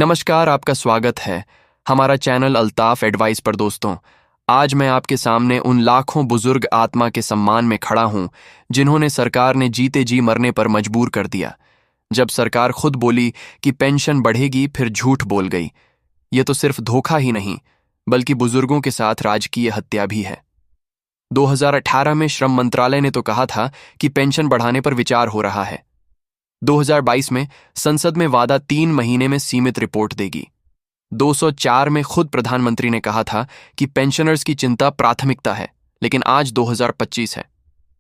नमस्कार, आपका स्वागत है हमारा चैनल अल्ताफ एडवाइस पर। दोस्तों, आज मैं आपके सामने उन लाखों बुजुर्ग आत्मा के सम्मान में खड़ा हूं जिन्होंने सरकार ने जीते जी मरने पर मजबूर कर दिया। जब सरकार खुद बोली कि पेंशन बढ़ेगी, फिर झूठ बोल गई। ये तो सिर्फ धोखा ही नहीं, बल्कि बुजुर्गों के साथ राजकीय हत्या भी है। 2018 में श्रम मंत्रालय ने तो कहा था कि पेंशन बढ़ाने पर विचार हो रहा है। 2022 में संसद में वादा 3 महीने में सीमित रिपोर्ट देगी। 204 में खुद प्रधानमंत्री ने कहा था कि पेंशनर्स की चिंता प्राथमिकता है, लेकिन आज 2025 है।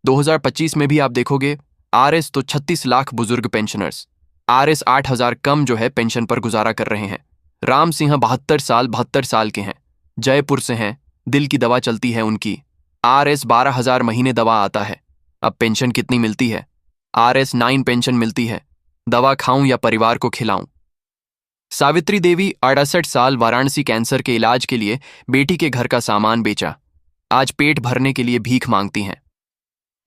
2025 में भी आप देखोगे आरएस तो 36 लाख बुजुर्ग पेंशनर्स, आरएस 8,000 कम जो है पेंशन पर गुजारा कर रहे हैं। राम सिंह 72 साल के हैं, जयपुर से हैं, दिल की दवा चलती है उनकी। आरएस 12,000 महीने दवा आता है। अब पेंशन कितनी मिलती है? आरएस 9 पेंशन मिलती है। दवा खाऊं या परिवार को खिलाऊं? सावित्री देवी 68 साल, वाराणसी कैंसर के इलाज के लिए बेटी के घर का सामान बेचा, आज पेट भरने के लिए भीख मांगती हैं।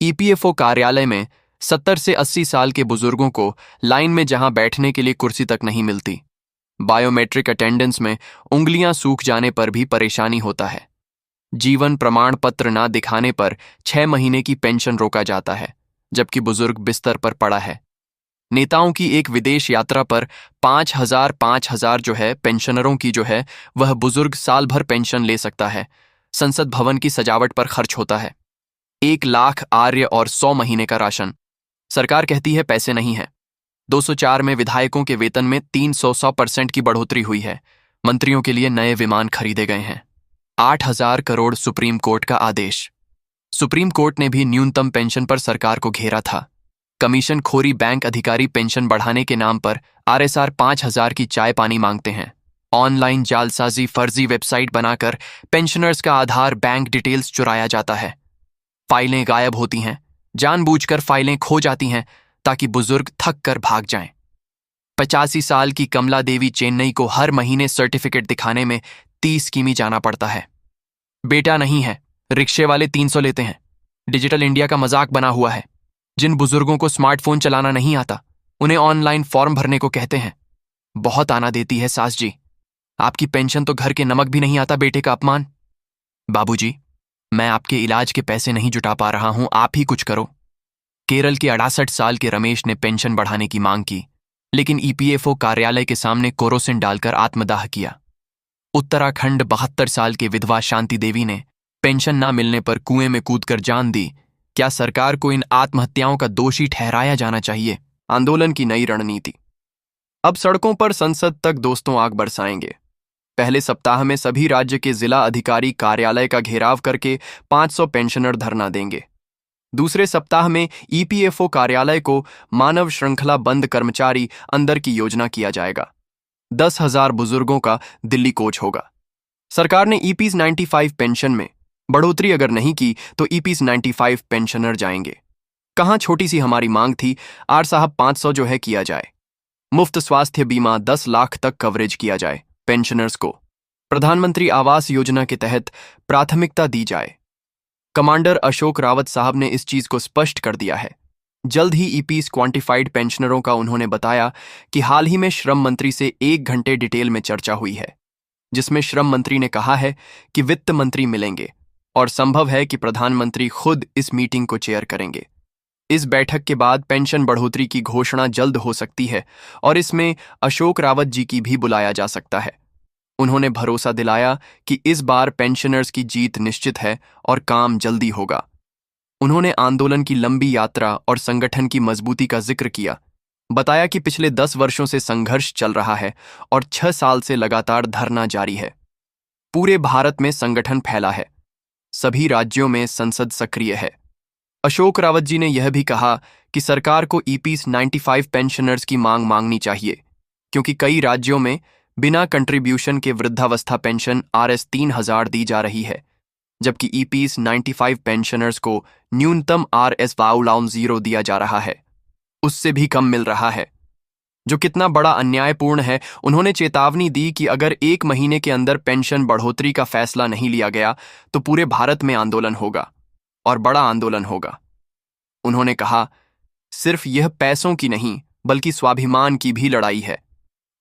ईपीएफओ कार्यालय में 70 से 80 साल के बुजुर्गों को लाइन में जहां बैठने के लिए कुर्सी तक नहीं मिलती। बायोमेट्रिक अटेंडेंस में उंगलियां सूख जाने पर भी परेशानी होता है। जीवन प्रमाण पत्र ना दिखाने पर 6 महीने की पेंशन रोका जाता है, जबकि बुजुर्ग बिस्तर पर पड़ा है। नेताओं की एक विदेश यात्रा पर 5,000 जो है पेंशनरों की जो है वह बुजुर्ग साल भर पेंशन ले सकता है। संसद भवन की सजावट पर खर्च होता है 1 लाख आर्य और 100 महीने का राशन। सरकार कहती है पैसे नहीं है। 204 में विधायकों के वेतन में 300% की बढ़ोतरी हुई है। मंत्रियों के लिए नए विमान खरीदे गए हैं। 8,000 करोड़ सुप्रीम कोर्ट का आदेश। सुप्रीम कोर्ट ने भी न्यूनतम पेंशन पर सरकार को घेरा था। कमीशन खोरी बैंक अधिकारी पेंशन बढ़ाने के नाम पर आरएसआर 5,000 की चाय पानी मांगते हैं। ऑनलाइन जालसाजी, फर्जी वेबसाइट बनाकर पेंशनर्स का आधार, बैंक डिटेल्स चुराया जाता है। फाइलें गायब होती हैं, जानबूझकर फाइलें खो जाती हैं ताकि बुजुर्ग थक कर भाग जाएं। 85 साल की कमला देवी चेन्नई को हर महीने सर्टिफिकेट दिखाने में 30 किमी जाना पड़ता है। बेटा नहीं है, रिक्शे वाले 300 लेते हैं। डिजिटल इंडिया का मजाक बना हुआ है। जिन बुजुर्गों को स्मार्टफोन चलाना नहीं आता, उन्हें ऑनलाइन फॉर्म भरने को कहते हैं। बहुत आना देती है सास जी, आपकी पेंशन तो घर के नमक भी नहीं आता, बेटे का अपमान। बाबूजी, मैं आपके इलाज के पैसे नहीं जुटा पा रहा हूं, आप ही कुछ करो। केरल के 68 साल के रमेश ने पेंशन बढ़ाने की मांग की, लेकिन ईपीएफओ कार्यालय के सामने केरोसिन डालकर आत्मदाह किया। उत्तराखंड 72 साल के विधवा शांति देवी ने पेंशन ना मिलने पर कुएं में कूदकर जान दी। क्या सरकार को इन आत्महत्याओं का दोषी ठहराया जाना चाहिए? आंदोलन की नई रणनीति। अब सड़कों पर संसद तक दोस्तों आग बरसाएंगे। पहले सप्ताह में सभी राज्य के जिला अधिकारी कार्यालय का घेराव करके 500 पेंशनर धरना देंगे। दूसरे सप्ताह में ईपीएफओ कार्यालय को मानव श्रृंखला बंद कर्मचारी अंदर की योजना किया जाएगा। 10,000 बुजुर्गों का दिल्ली कोच होगा। सरकार ने ईपीस 95 पेंशन में बढ़ोतरी अगर नहीं की तो ईपीस 95 पेंशनर जाएंगे। कहां छोटी सी हमारी मांग थी, आर साहब 500 जो है किया जाए। मुफ्त स्वास्थ्य बीमा 10 लाख तक कवरेज किया जाए पेंशनर्स को। प्रधानमंत्री आवास योजना के तहत प्राथमिकता दी जाए। कमांडर अशोक रावत साहब ने इस चीज को स्पष्ट कर दिया है। जल्द ही ईपीस क्वांटिफाइड पेंशनरों का उन्होंने बताया कि हाल ही में श्रम मंत्री से 1 घंटे डिटेल में चर्चा हुई है, जिसमें श्रम मंत्री ने कहा है कि वित्त मंत्री मिलेंगे और संभव है कि प्रधानमंत्री खुद इस मीटिंग को चेयर करेंगे। इस बैठक के बाद पेंशन बढ़ोतरी की घोषणा जल्द हो सकती है और इसमें अशोक रावत जी की भी बुलाया जा सकता है। उन्होंने भरोसा दिलाया कि इस बार पेंशनर्स की जीत निश्चित है और काम जल्दी होगा। उन्होंने आंदोलन की लंबी यात्रा और संगठन की मजबूती का जिक्र किया। बताया कि पिछले 10 वर्षों से संघर्ष चल रहा है और 6 साल से लगातार धरना जारी है। पूरे भारत में संगठन फैला है। सभी राज्यों में संसद सक्रिय है। अशोक रावत जी ने यह भी कहा कि सरकार को ईपीस 95 पेंशनर्स की मांगनी चाहिए, क्योंकि कई राज्यों में बिना कंट्रीब्यूशन के वृद्धावस्था पेंशन आरएस 3,000 दी जा रही है, जबकि ईपीस 95 पेंशनर्स को न्यूनतम आरएस 0 दिया जा रहा है, उससे भी कम मिल रहा है, जो कितना बड़ा अन्यायपूर्ण है। उन्होंने चेतावनी दी कि अगर 1 महीने के अंदर पेंशन बढ़ोतरी का फैसला नहीं लिया गया तो पूरे भारत में आंदोलन होगा और बड़ा आंदोलन होगा। उन्होंने कहा, सिर्फ यह पैसों की नहीं बल्कि स्वाभिमान की भी लड़ाई है।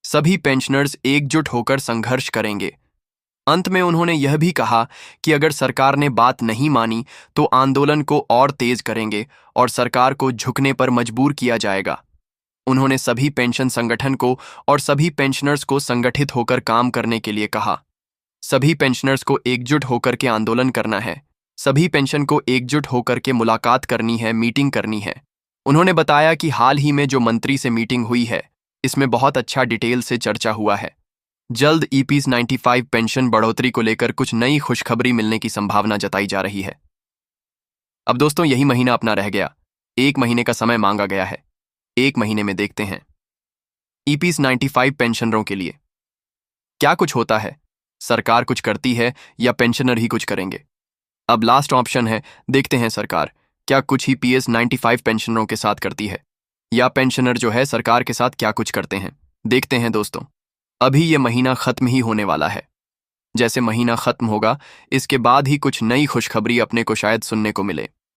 सभी पेंशनर्स एकजुट होकर संघर्ष करेंगे। अंत में उन्होंने यह भी कहा कि अगर सरकार ने बात नहीं मानी तो आंदोलन को और तेज करेंगे और सरकार को झुकने पर मजबूर किया जाएगा। उन्होंने सभी पेंशन संगठन को और सभी पेंशनर्स को संगठित होकर काम करने के लिए कहा। सभी पेंशनर्स को एकजुट होकर के आंदोलन करना है। सभी पेंशन को एकजुट होकर के मुलाकात करनी है, मीटिंग करनी है। उन्होंने बताया कि हाल ही में जो मंत्री से मीटिंग हुई है, इसमें बहुत अच्छा डिटेल से चर्चा हुआ है। जल्द ईपीएस 95 पेंशन बढ़ोतरी को लेकर कुछ नई खुशखबरी मिलने की संभावना जताई जा रही है। अब दोस्तों, यही महीना अपना रह गया। 1 महीने का समय मांगा गया है। 1 महीने में देखते हैं ईपीएस 95 पेंशनरों के लिए क्या कुछ होता है। सरकार कुछ करती है या पेंशनर ही कुछ करेंगे? अब लास्ट ऑप्शन है, देखते हैं सरकार क्या कुछ ही पीएस 95 पेंशनरों के साथ करती है या पेंशनर जो है सरकार के साथ क्या कुछ करते हैं। देखते हैं दोस्तों। अभी ये महीना खत्म ही होने वाला है। जैसे महीना खत्म होगा, इसके बाद ही कुछ नई खुशखबरी अपने को शायद सुनने को मिले।